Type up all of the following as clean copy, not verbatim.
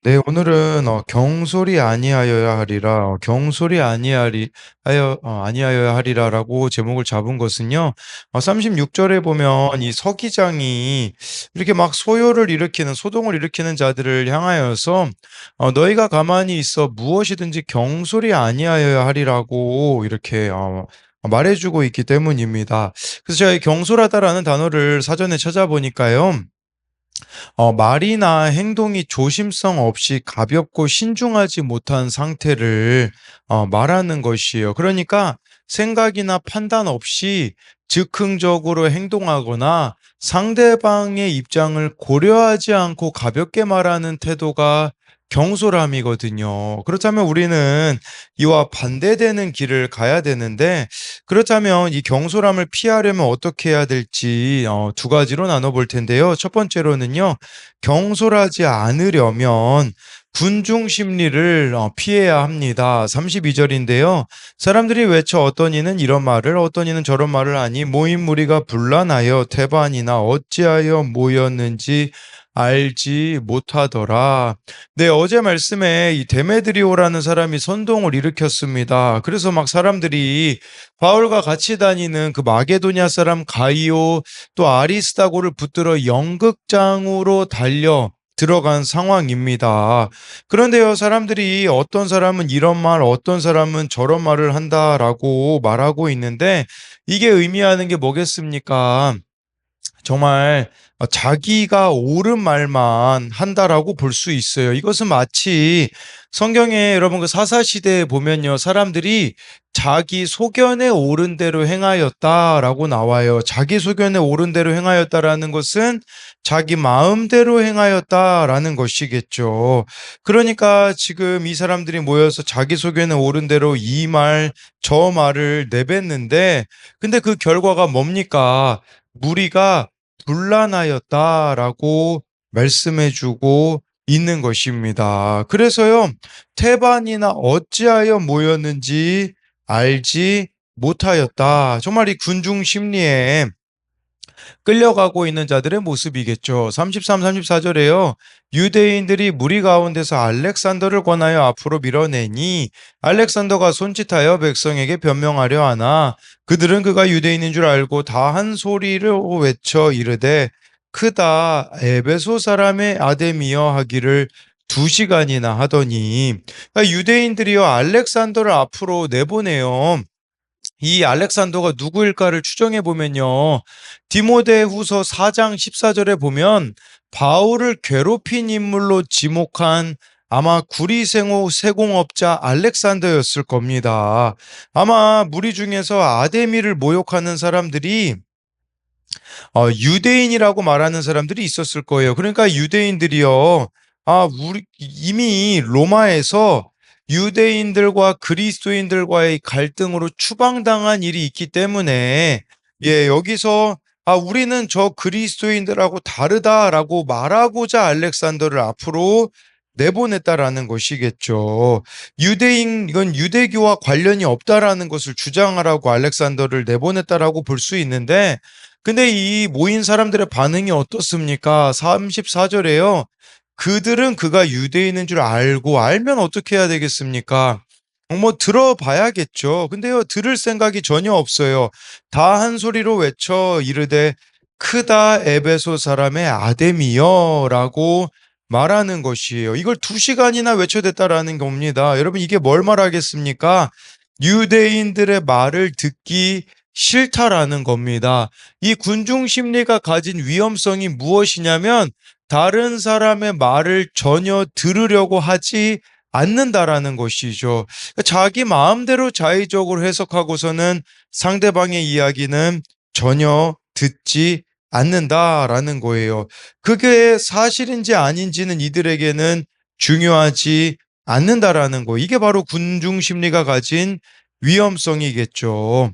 네, 오늘은 경솔이 아니하여야 하리라, 경솔이 아니하여야 하리라라고 제목을 잡은 것은요. 36절에 보면 이 서기장이 이렇게 막 소요를 일으키는 소동을 일으키는 자들을 향하여서 너희가 가만히 있어 무엇이든지 경솔이 아니하여야 하리라고 이렇게 말해주고 있기 때문입니다. 그래서 제가 이 경솔하다라는 단어를 사전에 찾아보니까요. 말이나 행동이 조심성 없이 가볍고 신중하지 못한 상태를 말하는 것이에요. 그러니까 생각이나 판단 없이 즉흥적으로 행동하거나 상대방의 입장을 고려하지 않고 가볍게 말하는 태도가 경솔함이거든요. 그렇다면 우리는 이와 반대되는 길을 가야 되는데, 그렇다면 이 경솔함을 피하려면 어떻게 해야 될지 두 가지로 나눠볼 텐데요. 첫 번째로는요. 경솔하지 않으려면 군중 심리를 피해야 합니다. 32절인데요. 사람들이 외쳐 어떤 이는 이런 말을 어떤 이는 저런 말을 하니 모인 무리가 분란하여 태반이나 어찌하여 모였는지 알지 못하더라. 네, 어제 말씀에 이 데메드리오라는 사람이 선동을 일으켰습니다. 그래서 막 사람들이 바울과 같이 다니는 그 마게도냐 사람 가이오 또 아리스다고를 붙들어 연극장으로 달려 들어간 상황입니다. 그런데요, 사람들이 어떤 사람은 이런 말, 어떤 사람은 저런 말을 한다라고 말하고 있는데 이게 의미하는 게 뭐겠습니까? 정말 자기가 옳은 말만 한다라고 볼 수 있어요. 이것은 마치 성경에 여러분 그 사사시대에 보면요. 사람들이 자기 소견에 옳은 대로 행하였다라고 나와요. 자기 소견에 옳은 대로 행하였다라는 것은 자기 마음대로 행하였다라는 것이겠죠. 그러니까 지금 이 사람들이 모여서 자기 소견에 옳은 대로 이 말, 저 말을 내뱉는데 근데 그 결과가 뭡니까? 무리가 분란하였다라고 말씀해주고 있는 것입니다. 그래서요, 태반이나 어찌하여 모였는지 알지 못하였다. 정말 이 군중 심리에 끌려가고 있는 자들의 모습이겠죠. 33, 34절에요. 유대인들이 무리 가운데서 알렉산더를 권하여 앞으로 밀어내니 알렉산더가 손짓하여 백성에게 변명하려 하나 그들은 그가 유대인인 줄 알고 다 한 소리를 외쳐 이르되 크다 에베소 사람의 아데미여 하기를 2시간이나 하더니 그러니까 유대인들이요 알렉산더를 앞으로 내보내요. 이 알렉산더가 누구일까를 추정해 보면요. 디모데후서 4장 14절에 보면 바울을 괴롭힌 인물로 지목한 아마 구리생호 세공업자 알렉산더였을 겁니다. 아마 무리 중에서 아데미를 모욕하는 사람들이 유대인이라고 말하는 사람들이 있었을 거예요. 그러니까 유대인들이요. 우리 이미 로마에서 유대인들과 그리스도인들과의 갈등으로 추방당한 일이 있기 때문에 예, 여기서 우리는 저 그리스도인들하고 다르다라고 말하고자 알렉산더를 앞으로 내보냈다라는 것이겠죠. 이건 유대교와 관련이 없다라는 것을 주장하라고 알렉산더를 내보냈다라고 볼 수 있는데 근데 이 모인 사람들의 반응이 어떻습니까? 34절에요. 그들은 그가 유대인인 줄 알고 알면 어떻게 해야 되겠습니까? 뭐 들어봐야겠죠. 근데요, 들을 생각이 전혀 없어요. 다 한 소리로 외쳐 이르되 크다 에베소 사람의 아데미여라고 말하는 것이에요. 이걸 2시간이나 외쳐댔다라는 겁니다. 여러분 이게 뭘 말하겠습니까? 유대인들의 말을 듣기 싫다라는 겁니다. 이 군중 심리가 가진 위험성이 무엇이냐면 다른 사람의 말을 전혀 들으려고 하지 않는다라는 것이죠. 자기 마음대로 자의적으로 해석하고서는 상대방의 이야기는 전혀 듣지 않는다라는 거예요. 그게 사실인지 아닌지는 이들에게는 중요하지 않는다라는 거. 이게 바로 군중 심리가 가진 위험성이겠죠.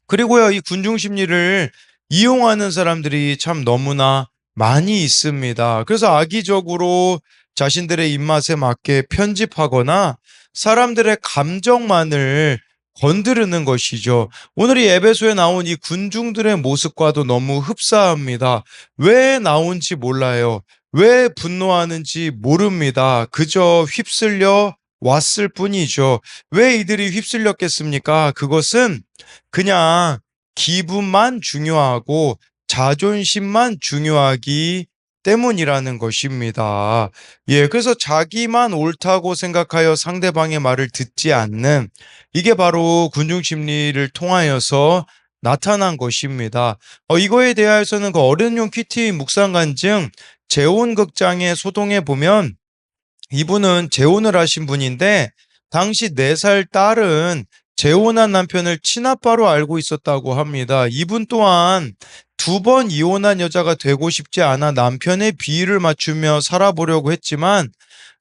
그리고요, 이 군중 심리를 이용하는 사람들이 참 너무나 많이 있습니다. 그래서 악의적으로 자신들의 입맛에 맞게 편집하거나 사람들의 감정만을 건드리는 것이죠. 오늘 이 에베소에 나온 이 군중들의 모습과도 너무 흡사합니다. 왜 나온지 몰라요. 왜 분노하는지 모릅니다. 그저 휩쓸려 왔을 뿐이죠. 왜 이들이 휩쓸렸겠습니까? 그것은 그냥 기분만 중요하고 자존심만 중요하기 때문이라는 것입니다. 예, 그래서 자기만 옳다고 생각하여 상대방의 말을 듣지 않는, 이게 바로 군중 심리를 통하여서 나타난 것입니다. 이거에 대하여서는 그 어른용 큐티 묵상간증 재혼극장의 소동에 보면, 이분은 재혼을 하신 분인데 당시 4살 딸은 재혼한 남편을 친아빠로 알고 있었다고 합니다. 이분 또한 2번 이혼한 여자가 되고 싶지 않아 남편의 비위를 맞추며 살아보려고 했지만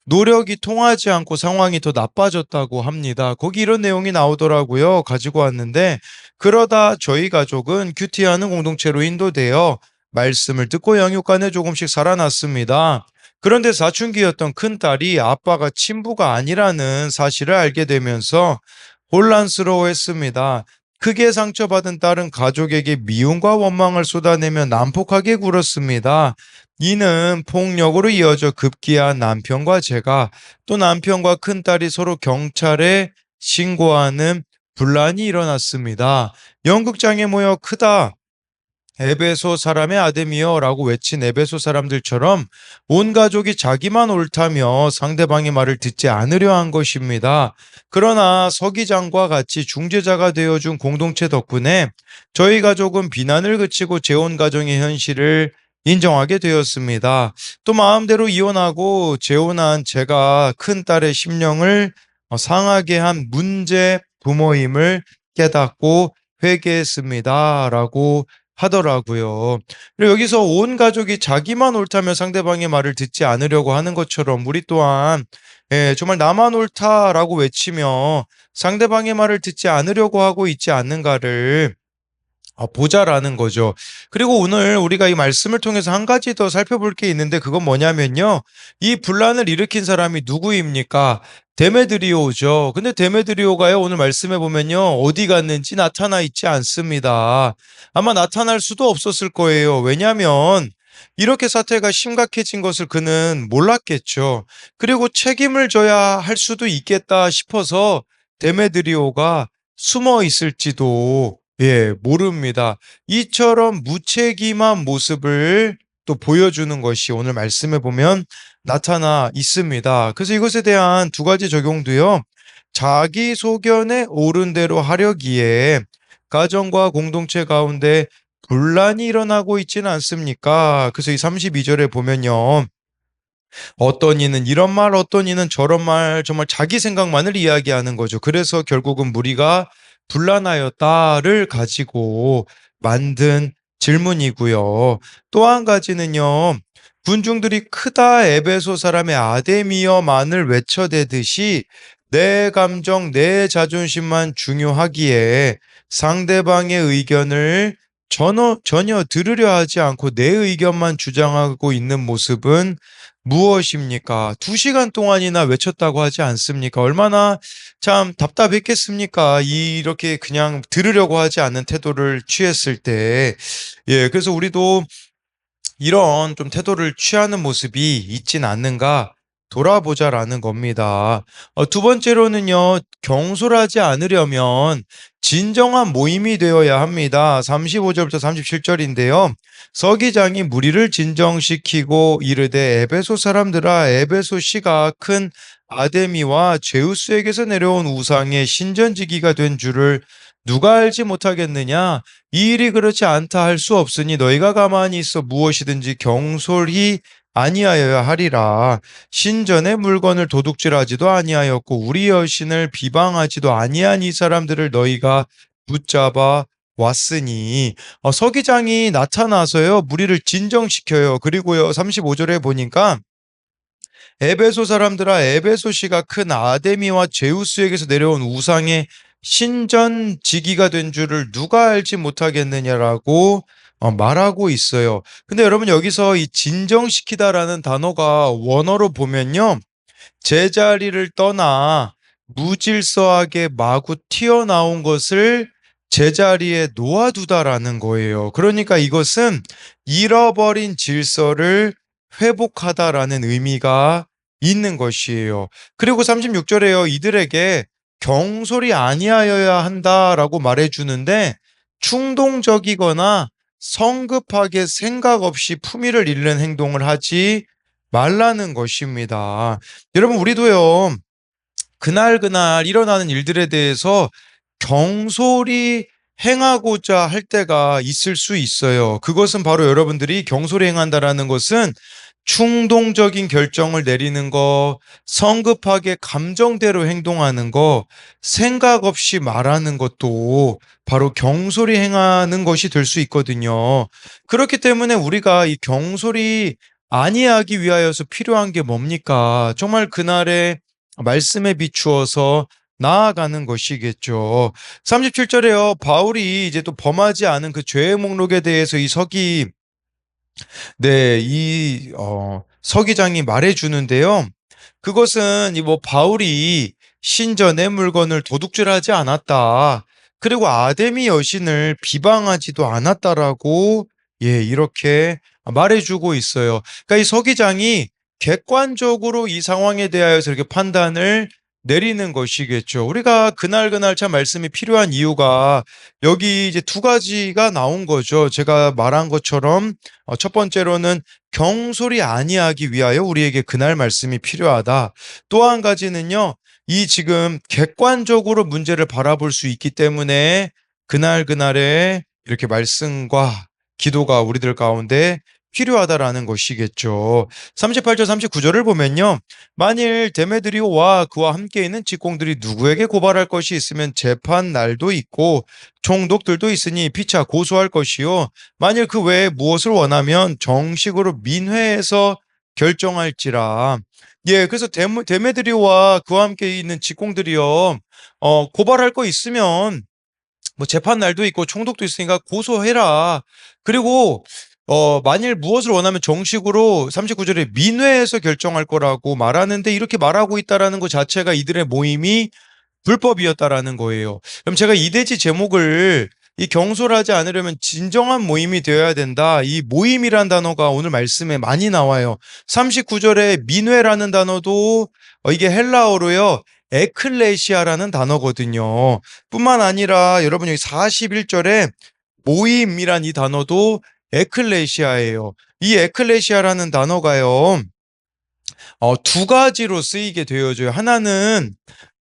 노력이 통하지 않고 상황이 더 나빠졌다고 합니다. 거기 이런 내용이 나오더라고요. 가지고 왔는데, 그러다 저희 가족은 큐티하는 공동체로 인도되어 말씀을 듣고 영육간에 조금씩 살아났습니다. 그런데 사춘기였던 큰딸이 아빠가 친부가 아니라는 사실을 알게 되면서 혼란스러워했습니다. 크게 상처받은 딸은 가족에게 미움과 원망을 쏟아내며 난폭하게 굴었습니다. 이는 폭력으로 이어져 급기야 남편과 제가, 또 남편과 큰딸이 서로 경찰에 신고하는 분란이 일어났습니다. 연극장에 모여 크다 에베소 사람의 아들이여 라고 외친 에베소 사람들처럼 온 가족이 자기만 옳다며 상대방의 말을 듣지 않으려 한 것입니다. 그러나 서기장과 같이 중재자가 되어준 공동체 덕분에 저희 가족은 비난을 그치고 재혼 가정의 현실을 인정하게 되었습니다. 또 마음대로 이혼하고 재혼한 제가 큰딸의 심령을 상하게 한 문제 부모임을 깨닫고 회개했습니다. 라고 하더라고요. 그리고 여기서 온 가족이 자기만 옳다며 상대방의 말을 듣지 않으려고 하는 것처럼 우리 또한 정말 나만 옳다라고 외치며 상대방의 말을 듣지 않으려고 하고 있지 않는가를 보자라는 거죠. 그리고 오늘 우리가 이 말씀을 통해서 한 가지 더 살펴볼 게 있는데, 그건 뭐냐면요. 이 분란을 일으킨 사람이 누구입니까? 데메드리오죠. 근데 데메드리오가요, 오늘 말씀해 보면요, 어디 갔는지 나타나 있지 않습니다. 아마 나타날 수도 없었을 거예요. 왜냐하면 이렇게 사태가 심각해진 것을 그는 몰랐겠죠. 그리고 책임을 져야 할 수도 있겠다 싶어서 데메드리오가 숨어 있을지도 모릅니다. 이처럼 무책임한 모습을 또 보여주는 것이 오늘 말씀에 보면 나타나 있습니다. 그래서 이것에 대한 2가지 적용도요. 자기 소견에 옳은 대로 하려기에 가정과 공동체 가운데 분란이 일어나고 있지는 않습니까? 그래서 이 32절에 보면요. 어떤 이는 이런 말, 어떤 이는 저런 말, 정말 자기 생각만을 이야기하는 거죠. 그래서 결국은 무리가 분란하였다를 가지고 만든 질문이고요. 또 한 가지는요. 군중들이 크다 에베소 사람의 아데미어만을 외쳐대듯이 내 감정, 내 자존심만 중요하기에 상대방의 의견을 전혀 들으려 하지 않고 내 의견만 주장하고 있는 모습은 무엇입니까? 2시간 동안이나 외쳤다고 하지 않습니까? 얼마나 참 답답했겠습니까? 이렇게 그냥 들으려고 하지 않는 태도를 취했을 때. 그래서 우리도 이런 좀 태도를 취하는 모습이 있진 않는가 돌아보자라는 겁니다. 2번째로는요, 경솔하지 않으려면 진정한 모임이 되어야 합니다. 35절부터 37절인데요. 서기장이 무리를 진정시키고 이르되 에베소 사람들아, 에베소 시가 큰 아데미와 제우스에게서 내려온 우상의 신전지기가 된 줄을 누가 알지 못하겠느냐? 이 일이 그렇지 않다 할 수 없으니 너희가 가만히 있어 무엇이든지 경솔히 아니하여야 하리라. 신전의 물건을 도둑질하지도 아니하였고 우리 여신을 비방하지도 아니한 이 사람들을 너희가 붙잡아 왔으니. 서기장이 나타나서요 무리를 진정시켜요. 그리고요 35절에 보니까 에베소 사람들아, 에베소시가 큰 아데미와 제우스에게서 내려온 우상의 신전지기가 된 줄을 누가 알지 못하겠느냐라고 말하고 있어요. 근데 여러분, 여기서 이 진정시키다라는 단어가 원어로 보면요, 제자리를 떠나 무질서하게 마구 튀어나온 것을 제자리에 놓아두다라는 거예요. 그러니까 이것은 잃어버린 질서를 회복하다라는 의미가 있는 것이에요. 그리고 36절에요. 이들에게 경솔이 아니하여야 한다라고 말해 주는데 충동적이거나 성급하게 생각 없이 품위를 잃는 행동을 하지 말라는 것입니다. 여러분 우리도요. 그날그날 일어나는 일들에 대해서 경솔히 행하고자 할 때가 있을 수 있어요. 그것은 바로 여러분들이 경솔히 행한다라는 것은 충동적인 결정을 내리는 거, 성급하게 감정대로 행동하는 거, 생각 없이 말하는 것도 바로 경솔히 행하는 것이 될 수 있거든요. 그렇기 때문에 우리가 이 경솔히 아니하기 위하여서 필요한 게 뭡니까? 정말 그날의 말씀에 비추어서 나아가는 것이겠죠. 37절에요. 바울이 이제 또 범하지 않은 그 죄의 목록에 대해서 이 서기장이 말해 주는데요. 그것은 이 뭐 바울이 신전의 물건을 도둑질하지 않았다. 그리고 아데미 여신을 비방하지도 않았다라고 이렇게 말해 주고 있어요. 그러니까 이 서기장이 객관적으로 이 상황에 대하여서 이렇게 판단을 내리는 것이겠죠. 우리가 그날 참 말씀이 필요한 이유가 여기 이제 두 가지가 나온 거죠. 제가 말한 것처럼 첫 번째로는 경솔이 아니하기 위하여 우리에게 그날 말씀이 필요하다. 또 한 가지는요. 이 지금 객관적으로 문제를 바라볼 수 있기 때문에 그날에 이렇게 말씀과 기도가 우리들 가운데 필요하다라는 것이겠죠. 38절 39절을 보면요. 만일 데메드리오와 그와 함께 있는 직공들이 누구에게 고발할 것이 있으면 재판 날도 있고 총독들도 있으니 피차 고소할 것이요. 만일 그 외에 무엇을 원하면 정식으로 민회에서 결정할지라. 그래서 데메드리오와 그와 함께 있는 직공들이요. 고발할 거 있으면 뭐 재판 날도 있고 총독도 있으니까 고소해라. 그리고 만일 무엇을 원하면 정식으로 39절에 민회에서 결정할 거라고 말하는데 이렇게 말하고 있다라는 것 자체가 이들의 모임이 불법이었다라는 거예요. 그럼 제가 이대지 제목을 이 경솔하지 않으려면 진정한 모임이 되어야 된다. 이 모임이란 단어가 오늘 말씀에 많이 나와요. 39절에 민회라는 단어도 이게 헬라어로요. 에클레시아라는 단어거든요. 뿐만 아니라 여러분 여기 41절에 모임이란 이 단어도 에클레시아예요. 이 에클레시아라는 단어가요. 두 가지로 쓰이게 되어져요. 하나는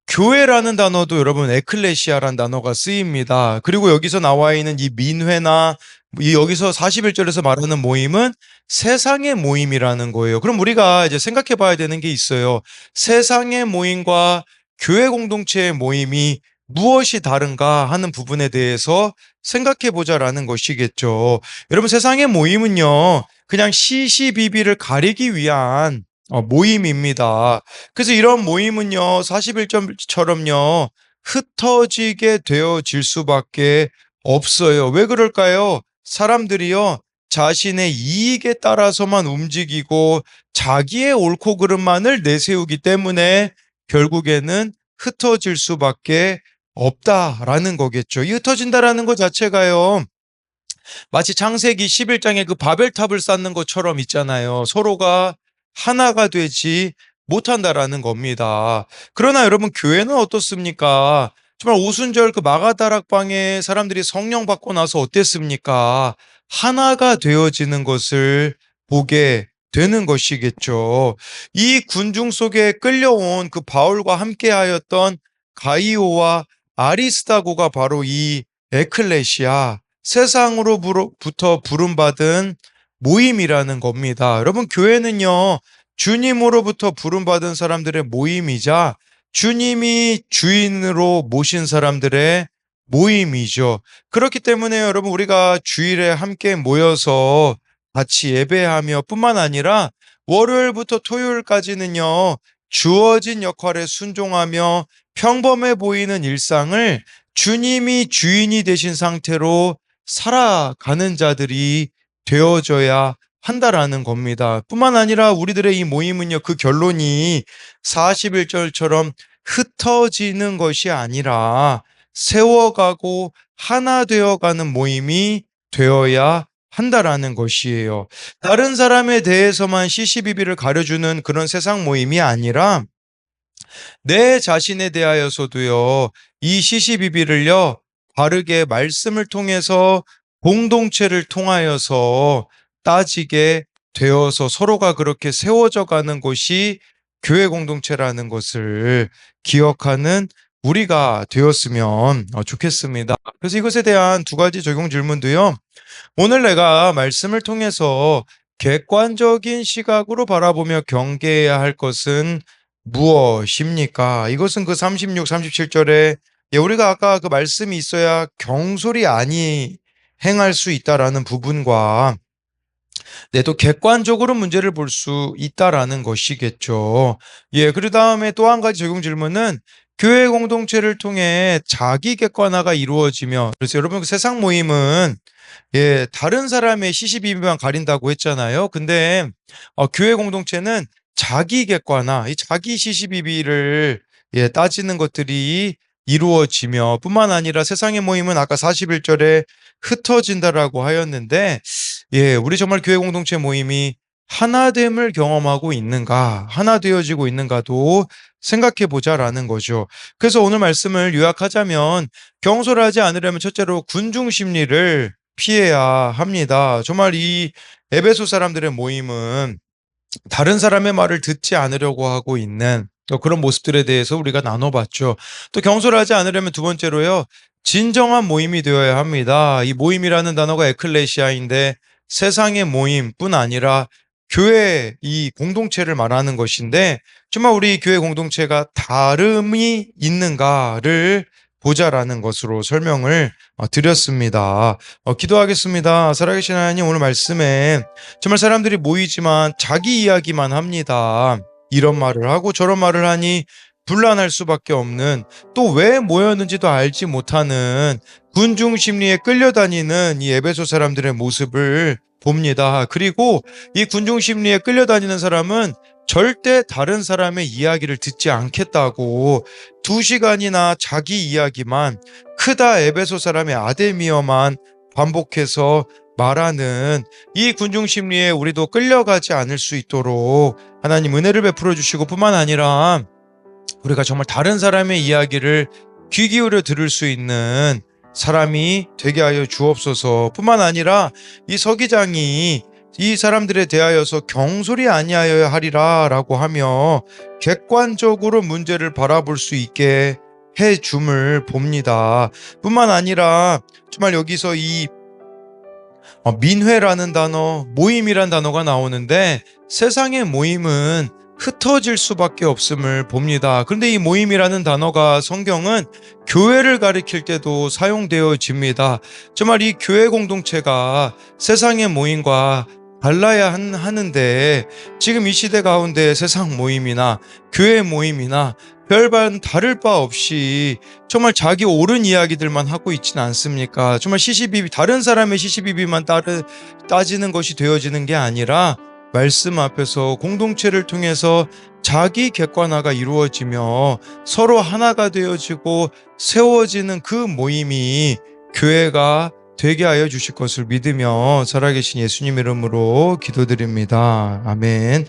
교회라는 단어도 여러분 에클레시아라는 단어가 쓰입니다. 그리고 여기서 나와 있는 이 민회나 이 여기서 41절에서 말하는 모임은 세상의 모임이라는 거예요. 그럼 우리가 이제 생각해 봐야 되는 게 있어요. 세상의 모임과 교회 공동체의 모임이 무엇이 다른가 하는 부분에 대해서 생각해 보자라는 것이겠죠. 여러분 세상의 모임은요. 그냥 시시비비를 가리기 위한 모임입니다. 그래서 이런 모임은요, 41점처럼요, 흩어지게 되어질 수밖에 없어요. 왜 그럴까요? 사람들이요, 자신의 이익에 따라서만 움직이고 자기의 옳고 그름만을 내세우기 때문에 결국에는 흩어질 수밖에 없다라는 거겠죠. 이 흩어진다라는 것 자체가요, 마치 창세기 11장에 그 바벨탑을 쌓는 것처럼 있잖아요. 서로가 하나가 되지 못한다라는 겁니다. 그러나 여러분 교회는 어떻습니까? 정말 오순절 그 마가다락방에 사람들이 성령 받고 나서 어땠습니까? 하나가 되어지는 것을 보게 되는 것이겠죠. 이 군중 속에 끌려온 그 바울과 함께하였던 가이오와 아리스다고가 바로 이 에클레시아 세상으로부터 부름받은 모임이라는 겁니다. 여러분, 교회는요, 주님으로부터 부름받은 사람들의 모임이자 주님이 주인으로 모신 사람들의 모임이죠. 그렇기 때문에 여러분, 우리가 주일에 함께 모여서 같이 예배하며 뿐만 아니라 월요일부터 토요일까지는요, 주어진 역할에 순종하며 평범해 보이는 일상을 주님이 주인이 되신 상태로 살아가는 자들이 되어져야 한다라는 겁니다. 뿐만 아니라 우리들의 이 모임은요, 그 결론이 41절처럼 흩어지는 것이 아니라 세워가고 하나 되어가는 모임이 되어야 한다라는 것이에요. 다른 사람에 대해서만 시시비비를 가려주는 그런 세상 모임이 아니라 내 자신에 대하여서도요, 이 시시비비를요, 바르게 말씀을 통해서 공동체를 통하여서 따지게 되어서 서로가 그렇게 세워져 가는 것이 교회 공동체라는 것을 기억하는 우리가 되었으면 좋겠습니다. 그래서 이것에 대한 두 가지 적용 질문도요. 오늘 내가 말씀을 통해서 객관적인 시각으로 바라보며 경계해야 할 것은 무엇입니까? 이것은 그 36, 37절에 우리가 아까 그 말씀이 있어야 경솔이 아니 행할 수 있다라는 부분과 또 객관적으로 문제를 볼 수 있다라는 것이겠죠. 그 다음에 또 한 가지 적용 질문은 교회 공동체를 통해 자기 객관화가 이루어지며, 그래서 여러분 그 세상 모임은 다른 사람의 시시비비만 가린다고 했잖아요. 근데 교회 공동체는 자기 객관화, 이 자기 시시비비를 따지는 것들이 이루어지며 뿐만 아니라 세상의 모임은 아까 41절에 흩어진다라고 하였는데, 우리 정말 교회 공동체 모임이 하나됨을 경험하고 있는가, 하나 되어지고 있는가도 생각해 보자라는 거죠. 그래서 오늘 말씀을 요약하자면 경솔하지 않으려면 첫째로 군중 심리를 피해야 합니다. 정말 이 에베소 사람들의 모임은 다른 사람의 말을 듣지 않으려고 하고 있는 또 그런 모습들에 대해서 우리가 나눠봤죠. 또 경솔하지 않으려면 두 번째로요, 진정한 모임이 되어야 합니다. 이 모임이라는 단어가 에클레시아인데 세상의 모임뿐 아니라 교회 이 공동체를 말하는 것인데, 정말 우리 교회 공동체가 다름이 있는가를 보자라는 것으로 설명을 드렸습니다. 기도하겠습니다. 살아계신 하나님, 오늘 말씀에 정말 사람들이 모이지만 자기 이야기만 합니다. 이런 말을 하고 저런 말을 하니 분란할 수밖에 없는, 또 왜 모였는지도 알지 못하는 군중 심리에 끌려다니는 이 에베소 사람들의 모습을 봅니다. 그리고 이 군중 심리에 끌려다니는 사람은 절대 다른 사람의 이야기를 듣지 않겠다고 2시간이나 자기 이야기만, 크다 에베소 사람의 아데미어만 반복해서 말하는 이 군중 심리에 우리도 끌려가지 않을 수 있도록 하나님 은혜를 베풀어 주시고, 뿐만 아니라 우리가 정말 다른 사람의 이야기를 귀 기울여 들을 수 있는 사람이 되게 하여 주옵소서. 뿐만 아니라 이 서기장이 이 사람들에 대하여서 경솔이 아니하여야 하리라 라고 하며 객관적으로 문제를 바라볼 수 있게 해 줌을 봅니다. 뿐만 아니라 정말 여기서 이 민회라는 단어, 모임이란 단어가 나오는데 세상의 모임은 흩어질 수밖에 없음을 봅니다. 그런데 이 모임이라는 단어가 성경은 교회를 가리킬 때도 사용되어집니다. 정말 이 교회 공동체가 세상의 모임과 달라야 하는데, 지금 이 시대 가운데 세상 모임이나 교회 모임이나 별반 다를 바 없이 정말 자기 옳은 이야기들만 하고 있지는 않습니까? 정말 시시비비, 다른 사람의 시시비비만 따지는 것이 되어지는 게 아니라 말씀 앞에서 공동체를 통해서 자기 객관화가 이루어지며 서로 하나가 되어지고 세워지는 그 모임이 교회가 되게 하여 주실 것을 믿으며 살아계신 예수님 이름으로 기도드립니다. 아멘.